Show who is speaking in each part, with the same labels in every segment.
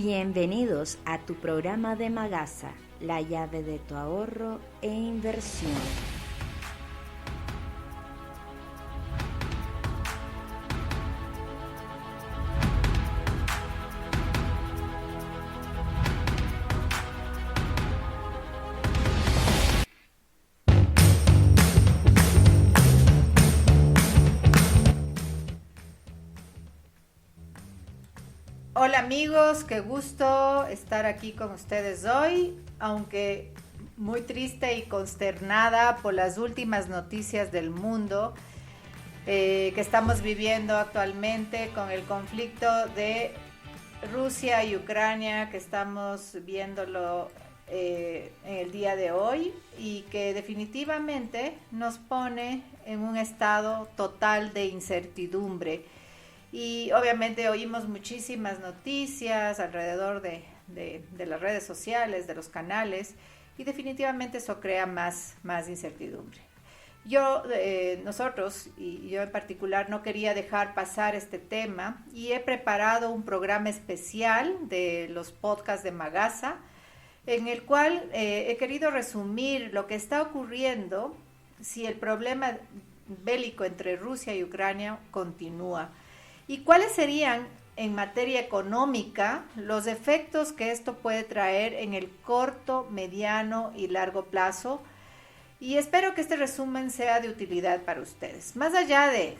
Speaker 1: Bienvenidos a tu programa de Magasa, la llave de tu ahorro e inversión.
Speaker 2: Hola amigos, qué gusto estar aquí con ustedes hoy, aunque muy triste y consternada por las últimas noticias del mundo que estamos viviendo actualmente con el conflicto de Rusia y Ucrania que estamos viéndolo en el día de hoy y que definitivamente nos pone en un estado total de incertidumbre. Y obviamente oímos muchísimas noticias alrededor de las redes sociales, de los canales, y definitivamente eso crea más incertidumbre. Nosotros, y yo en particular, no quería dejar pasar este tema y he preparado un programa especial de los podcasts de Magasa, en el cual he querido resumir lo que está ocurriendo si el problema bélico entre Rusia y Ucrania continúa. ¿Y cuáles serían, en materia económica, los efectos que esto puede traer en el corto, mediano y largo plazo? Y espero que este resumen sea de utilidad para ustedes. Más allá de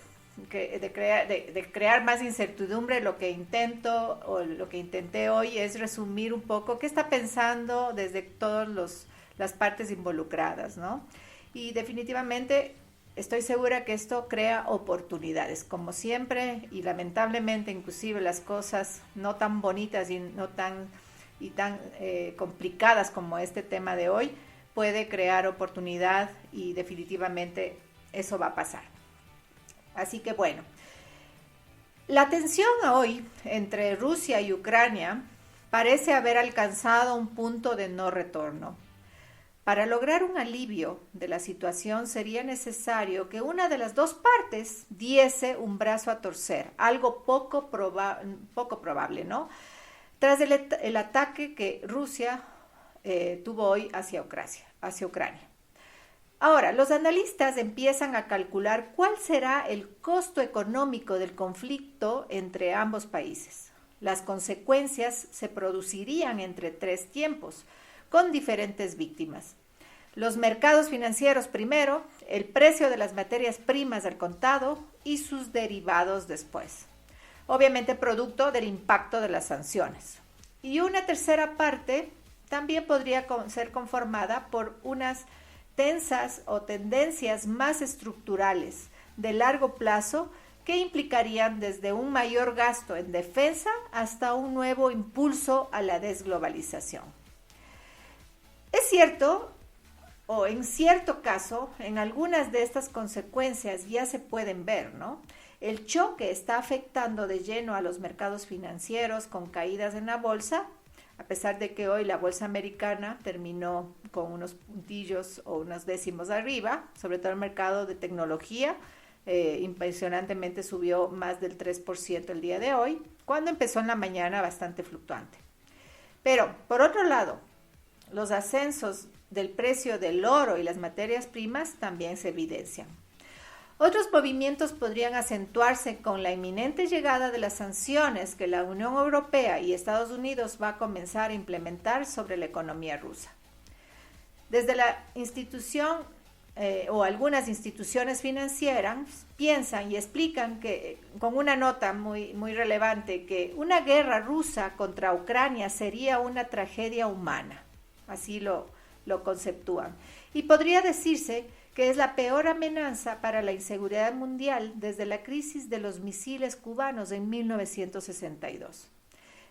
Speaker 2: crear más incertidumbre, lo que intenté hoy es resumir un poco qué está pensando desde todas las partes involucradas, ¿no? Y definitivamente estoy segura que esto crea oportunidades, como siempre, y lamentablemente inclusive las cosas no tan bonitas y no tan complicadas como este tema de hoy, puede crear oportunidad y definitivamente eso va a pasar. Así que bueno, la tensión hoy entre Rusia y Ucrania parece haber alcanzado un punto de no retorno. Para lograr un alivio de la situación sería necesario que una de las dos partes diese un brazo a torcer, algo poco probable, ¿no? Tras el ataque que Rusia tuvo hoy hacia Ucrania. Ahora, los analistas empiezan a calcular cuál será el costo económico del conflicto entre ambos países. Las consecuencias se producirían entre 3 tiempos, con diferentes víctimas. Los mercados financieros primero, el precio de las materias primas al contado y sus derivados después. Obviamente producto del impacto de las sanciones. Y una tercera parte también podría ser conformada por unas tensas o tendencias más estructurales de largo plazo que implicarían desde un mayor gasto en defensa hasta un nuevo impulso a la desglobalización. Es cierto, o en cierto caso, en algunas de estas consecuencias ya se pueden ver, ¿no? El choque está afectando de lleno a los mercados financieros con caídas en la bolsa, a pesar de que hoy la bolsa americana terminó con unos puntillos o unos décimos arriba, sobre todo el mercado de tecnología, impresionantemente subió más del 3% el día de hoy, cuando empezó en la mañana bastante fluctuante. Pero, por otro lado, los ascensos del precio del oro y las materias primas también se evidencian. Otros movimientos podrían acentuarse con la inminente llegada de las sanciones que la Unión Europea y Estados Unidos va a comenzar a implementar sobre la economía rusa. Desde la institución o algunas instituciones financieras piensan y explican que, con una nota muy relevante, que una guerra rusa contra Ucrania sería una tragedia humana. Así lo conceptúan. Y podría decirse que es la peor amenaza para la inseguridad mundial desde la crisis de los misiles cubanos en 1962.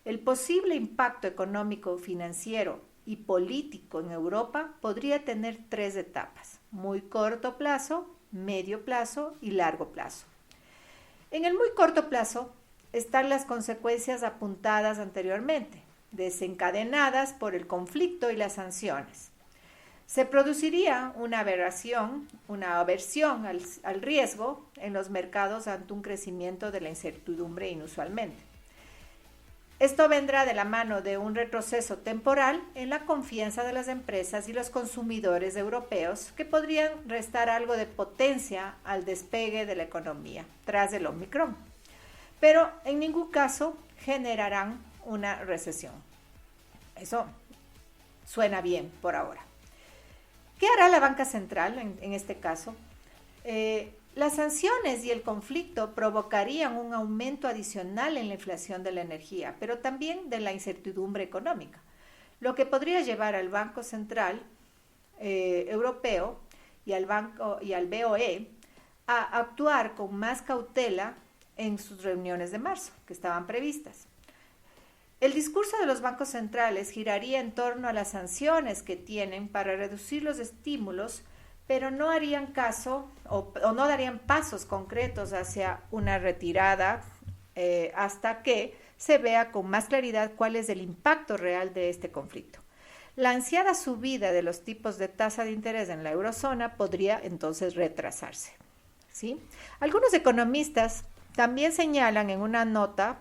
Speaker 2: El posible impacto económico, financiero y político en Europa podría tener 3 etapas: muy corto plazo, medio plazo y largo plazo. En el muy corto plazo están las consecuencias apuntadas anteriormente, desencadenadas por el conflicto y las sanciones. Se produciría una aversión al riesgo en los mercados ante un crecimiento de la incertidumbre inusualmente. Esto vendrá de la mano de un retroceso temporal en la confianza de las empresas y los consumidores europeos, que podrían restar algo de potencia al despegue de la economía tras el Omicron, pero en ningún caso generarán una recesión. Eso suena bien por ahora. ¿Qué hará la banca central en este caso? Las sanciones y el conflicto provocarían un aumento adicional en la inflación de la energía, pero también de la incertidumbre económica, lo que podría llevar al Banco Central Europeo y al BOE a actuar con más cautela en sus reuniones de marzo, que estaban previstas. El discurso de los bancos centrales giraría en torno a las sanciones que tienen para reducir los estímulos, pero no harían caso o no darían pasos concretos hacia una retirada hasta que se vea con más claridad cuál es el impacto real de este conflicto. La ansiada subida de los tipos de tasa de interés en la eurozona podría entonces retrasarse, ¿sí? Algunos economistas también señalan en una nota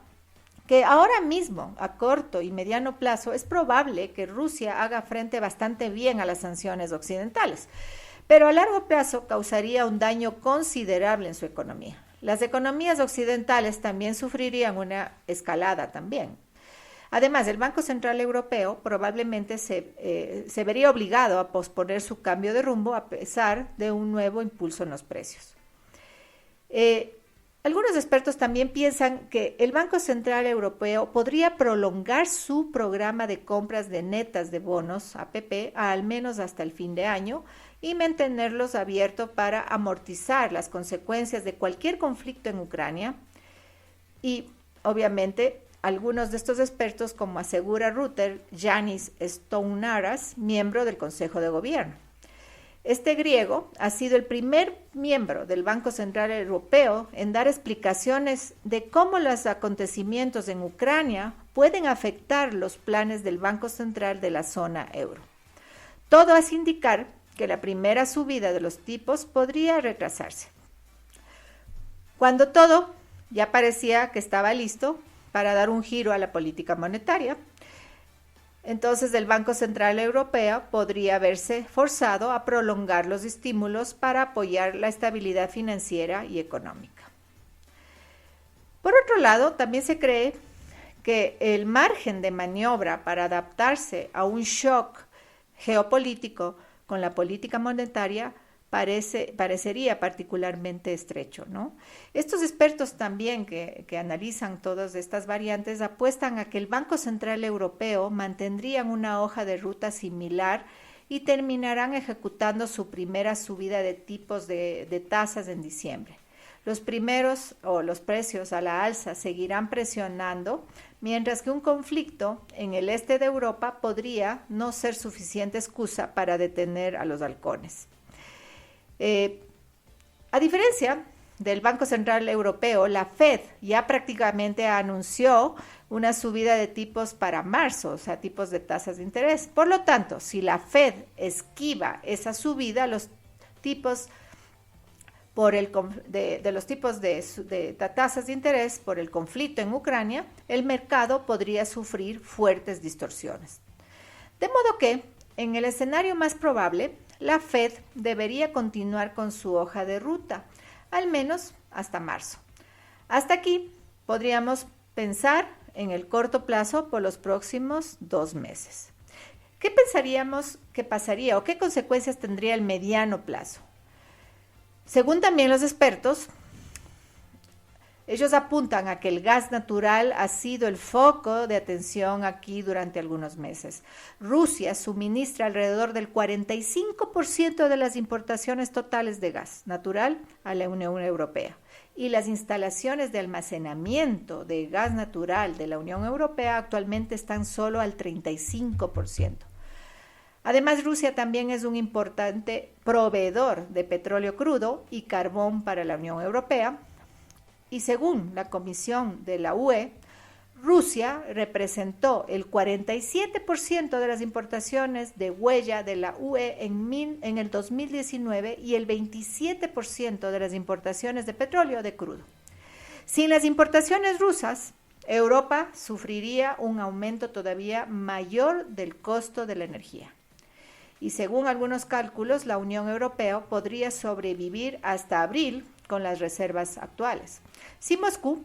Speaker 2: que ahora mismo, a corto y mediano plazo, es probable que Rusia haga frente bastante bien a las sanciones occidentales, pero a largo plazo causaría un daño considerable en su economía. Las economías occidentales también sufrirían una escalada también. Además, el Banco Central Europeo probablemente se vería obligado a posponer su cambio de rumbo a pesar de un nuevo impulso en los precios. Algunos expertos también piensan que el Banco Central Europeo podría prolongar su programa de compras de netas de bonos APP al menos hasta el fin de año y mantenerlos abiertos para amortizar las consecuencias de cualquier conflicto en Ucrania. Y obviamente algunos de estos expertos, como asegura Reuters, Yanis Stounaras, miembro del Consejo de Gobierno. Este griego ha sido el primer miembro del Banco Central Europeo en dar explicaciones de cómo los acontecimientos en Ucrania pueden afectar los planes del Banco Central de la zona euro. Todo hace indicar que la primera subida de los tipos podría retrasarse. Cuando todo ya parecía que estaba listo para dar un giro a la política monetaria, entonces el Banco Central Europeo podría verse forzado a prolongar los estímulos para apoyar la estabilidad financiera y económica. Por otro lado, también se cree que el margen de maniobra para adaptarse a un shock geopolítico con la política monetaria parecería particularmente estrecho, ¿no? Estos expertos también que analizan todas estas variantes apuestan a que el Banco Central Europeo mantendría una hoja de ruta similar y terminarán ejecutando su primera subida de tipos de tasas en diciembre. Los precios a la alza seguirán presionando, mientras que un conflicto en el este de Europa podría no ser suficiente excusa para detener a los halcones. A diferencia del Banco Central Europeo, la Fed ya prácticamente anunció una subida de tipos para marzo, o sea, tipos de tasas de interés. Por lo tanto, si la Fed esquiva esa subida, los tipos de tasas de interés por el conflicto en Ucrania, el mercado podría sufrir fuertes distorsiones. De modo que, en el escenario más probable, la Fed debería continuar con su hoja de ruta, al menos hasta marzo. Hasta aquí podríamos pensar en el corto plazo por los próximos 2 meses. ¿Qué pensaríamos que pasaría o qué consecuencias tendría el mediano plazo? Según también los expertos, ellos apuntan a que el gas natural ha sido el foco de atención aquí durante algunos meses. Rusia suministra alrededor del 45% de las importaciones totales de gas natural a la Unión Europea y las instalaciones de almacenamiento de gas natural de la Unión Europea actualmente están solo al 35%. Además, Rusia también es un importante proveedor de petróleo crudo y carbón para la Unión Europea. Y según la Comisión de la UE, Rusia representó el 47% de las importaciones de huella de la UE en el 2019 y el 27% de las importaciones de petróleo de crudo. Sin las importaciones rusas, Europa sufriría un aumento todavía mayor del costo de la energía. Y según algunos cálculos, la Unión Europea podría sobrevivir hasta abril con las reservas actuales, si Moscú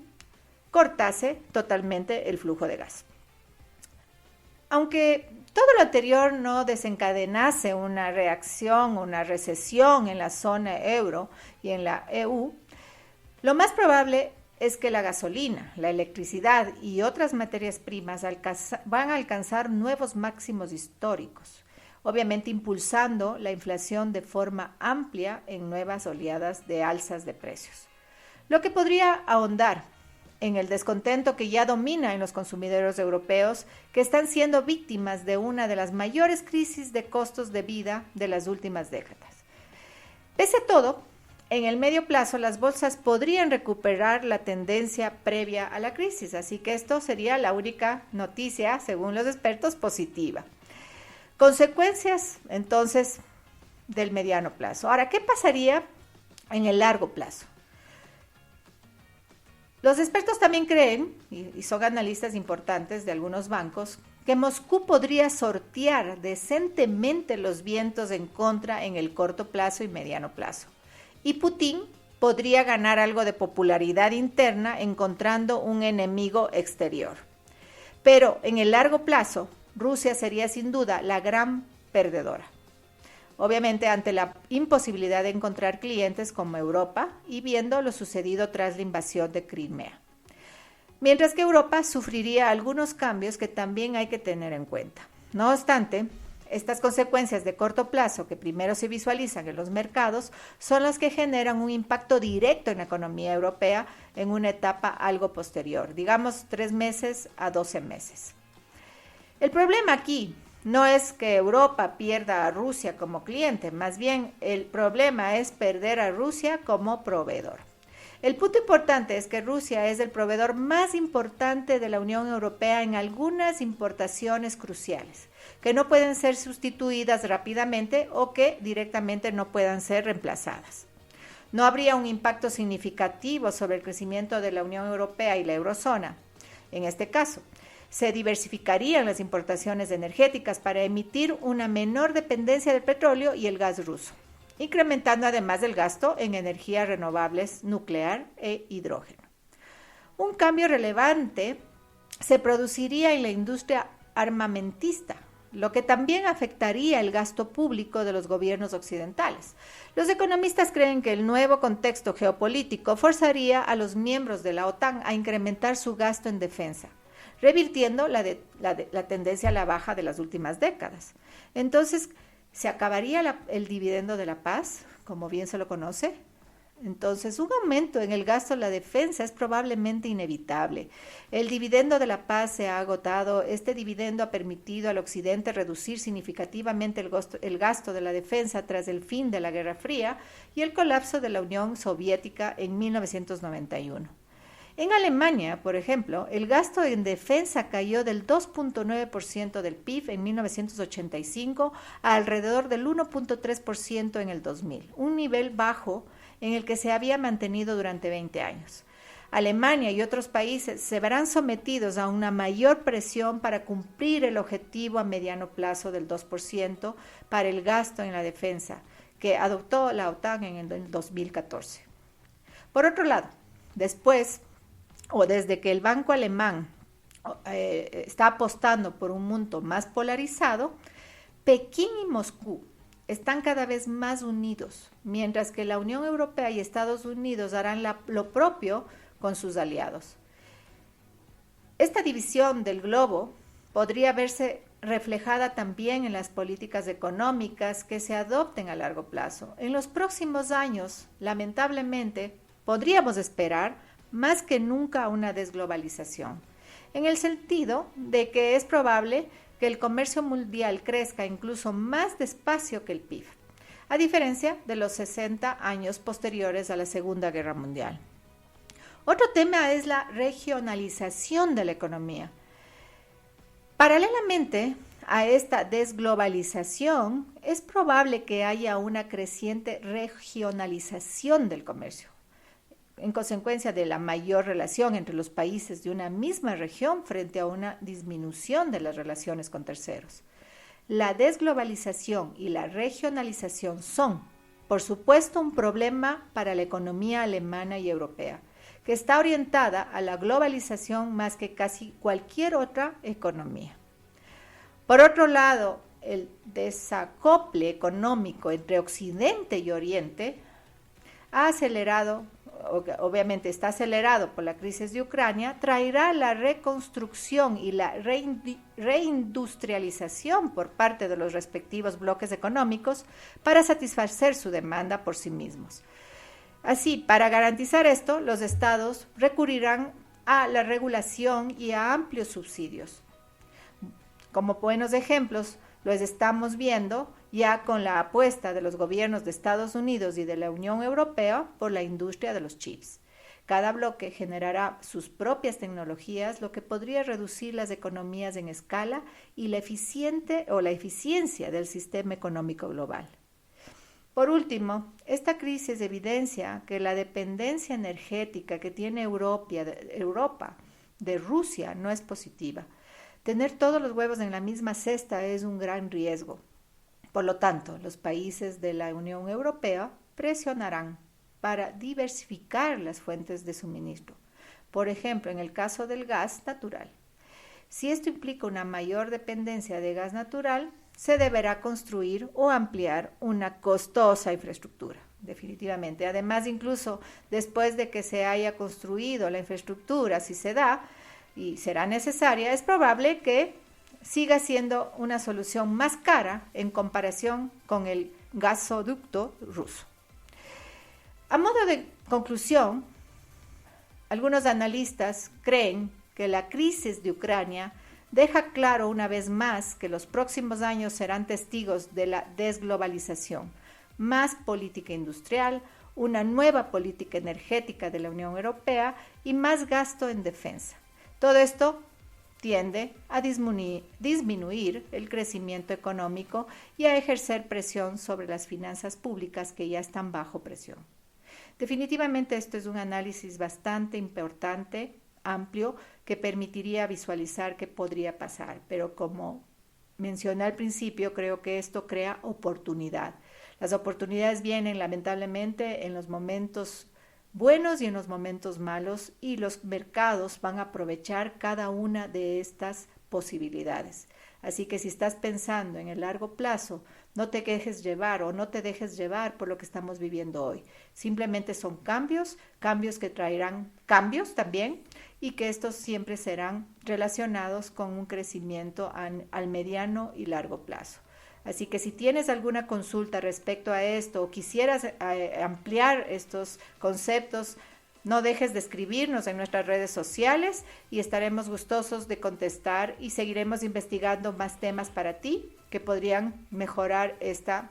Speaker 2: cortase totalmente el flujo de gas. Aunque todo lo anterior no desencadenase una reacción, una recesión en la zona euro y en la EU, lo más probable es que la gasolina, la electricidad y otras materias primas van a alcanzar nuevos máximos históricos, obviamente impulsando la inflación de forma amplia en nuevas oleadas de alzas de precios, lo que podría ahondar en el descontento que ya domina en los consumidores europeos, que están siendo víctimas de una de las mayores crisis de costos de vida de las últimas décadas. Pese a todo, en el medio plazo las bolsas podrían recuperar la tendencia previa a la crisis, así que esto sería la única noticia, según los expertos, positiva. Consecuencias, entonces, del mediano plazo. Ahora, ¿qué pasaría en el largo plazo? Los expertos también creen, y son analistas importantes de algunos bancos, que Moscú podría sortear decentemente los vientos en contra en el corto plazo y mediano plazo. Y Putin podría ganar algo de popularidad interna encontrando un enemigo exterior. Pero en el largo plazo, Rusia sería sin duda la gran perdedora. Obviamente ante la imposibilidad de encontrar clientes como Europa y viendo lo sucedido tras la invasión de Crimea. Mientras que Europa sufriría algunos cambios que también hay que tener en cuenta. No obstante, estas consecuencias de corto plazo que primero se visualizan en los mercados son las que generan un impacto directo en la economía europea en una etapa algo posterior, digamos 3 meses a 12 meses. El problema aquí no es que Europa pierda a Rusia como cliente, más bien el problema es perder a Rusia como proveedor. El punto importante es que Rusia es el proveedor más importante de la Unión Europea en algunas importaciones cruciales, que no pueden ser sustituidas rápidamente o que directamente no puedan ser reemplazadas. No habría un impacto significativo sobre el crecimiento de la Unión Europea y la eurozona. En este caso, se diversificarían las importaciones energéticas para emitir una menor dependencia del petróleo y el gas ruso, incrementando además el gasto en energías renovables nuclear e hidrógeno. Un cambio relevante se produciría en la industria armamentista, lo que también afectaría el gasto público de los gobiernos occidentales. Los economistas creen que el nuevo contexto geopolítico forzaría a los miembros de la OTAN a incrementar su gasto en defensa, revirtiendo la tendencia a la baja de las últimas décadas. Entonces, ¿se acabaría el dividendo de la paz, como bien se lo conoce? Entonces, un aumento en el gasto en la defensa es probablemente inevitable. El dividendo de la paz se ha agotado. Este dividendo ha permitido al Occidente reducir significativamente el gasto de la defensa tras el fin de la Guerra Fría y el colapso de la Unión Soviética en 1991. En Alemania, por ejemplo, el gasto en defensa cayó del 2.9% del PIB en 1985 a alrededor del 1.3% en el 2000, un nivel bajo en el que se había mantenido durante 20 años. Alemania y otros países se verán sometidos a una mayor presión para cumplir el objetivo a mediano plazo del 2% para el gasto en la defensa, que adoptó la OTAN en el 2014. Por otro lado, desde que el Banco Alemán está apostando por un mundo más polarizado, Pekín y Moscú están cada vez más unidos, mientras que la Unión Europea y Estados Unidos harán lo propio con sus aliados. Esta división del globo podría verse reflejada también en las políticas económicas que se adopten a largo plazo. En los próximos años, lamentablemente, podríamos esperar más que nunca una desglobalización, en el sentido de que es probable que el comercio mundial crezca incluso más despacio que el PIB, a diferencia de los 60 años posteriores a la Segunda Guerra Mundial. Otro tema es la regionalización de la economía. Paralelamente a esta desglobalización, es probable que haya una creciente regionalización del comercio. en consecuencia de la mayor relación entre los países de una misma región frente a una disminución de las relaciones con terceros. La desglobalización y la regionalización son, por supuesto, un problema para la economía alemana y europea, que está orientada a la globalización más que casi cualquier otra economía. Por otro lado, el desacople económico entre Occidente y Oriente ha acelerado, obviamente está acelerado por la crisis de Ucrania, traerá la reconstrucción y la reindustrialización por parte de los respectivos bloques económicos para satisfacer su demanda por sí mismos. Así, para garantizar esto, los estados recurrirán a la regulación y a amplios subsidios. Como buenos ejemplos, los estamos viendo ya con la apuesta de los gobiernos de Estados Unidos y de la Unión Europea por la industria de los chips. Cada bloque generará sus propias tecnologías, lo que podría reducir las economías en escala y la eficiencia del sistema económico global. Por último, esta crisis evidencia que la dependencia energética que tiene Europa de Rusia no es positiva. Tener todos los huevos en la misma cesta es un gran riesgo. Por lo tanto, los países de la Unión Europea presionarán para diversificar las fuentes de suministro. Por ejemplo, en el caso del gas natural. Si esto implica una mayor dependencia de gas natural, se deberá construir o ampliar una costosa infraestructura, definitivamente. Además, incluso después de que se haya construido la infraestructura, si se da y será necesaria, es probable que siga siendo una solución más cara en comparación con el gasoducto ruso. A modo de conclusión, algunos analistas creen que la crisis de Ucrania deja claro una vez más que los próximos años serán testigos de la desglobalización, más política industrial, una nueva política energética de la Unión Europea y más gasto en defensa. Todo esto tiende a disminuir el crecimiento económico y a ejercer presión sobre las finanzas públicas que ya están bajo presión. Definitivamente esto es un análisis bastante importante, amplio, que permitiría visualizar qué podría pasar, pero como mencioné al principio, creo que esto crea oportunidad. Las oportunidades vienen lamentablemente en los momentos buenos y en los momentos malos, y los mercados van a aprovechar cada una de estas posibilidades. Así que si estás pensando en el largo plazo, no te dejes llevar o no te dejes llevar por lo que estamos viviendo hoy. Simplemente son cambios que traerán cambios también, y que estos siempre serán relacionados con un crecimiento al mediano y largo plazo. Así que si tienes alguna consulta respecto a esto o quisieras ampliar estos conceptos, no dejes de escribirnos en nuestras redes sociales y estaremos gustosos de contestar, y seguiremos investigando más temas para ti que podrían mejorar esta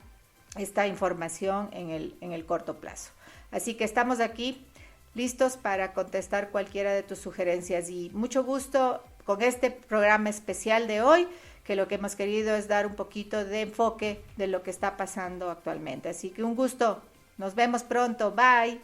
Speaker 2: información en el corto plazo. Así que estamos aquí listos para contestar cualquiera de tus sugerencias, y mucho gusto con este programa especial de hoy, que lo que hemos querido es dar un poquito de enfoque de lo que está pasando actualmente. Así que un gusto, nos vemos pronto, bye.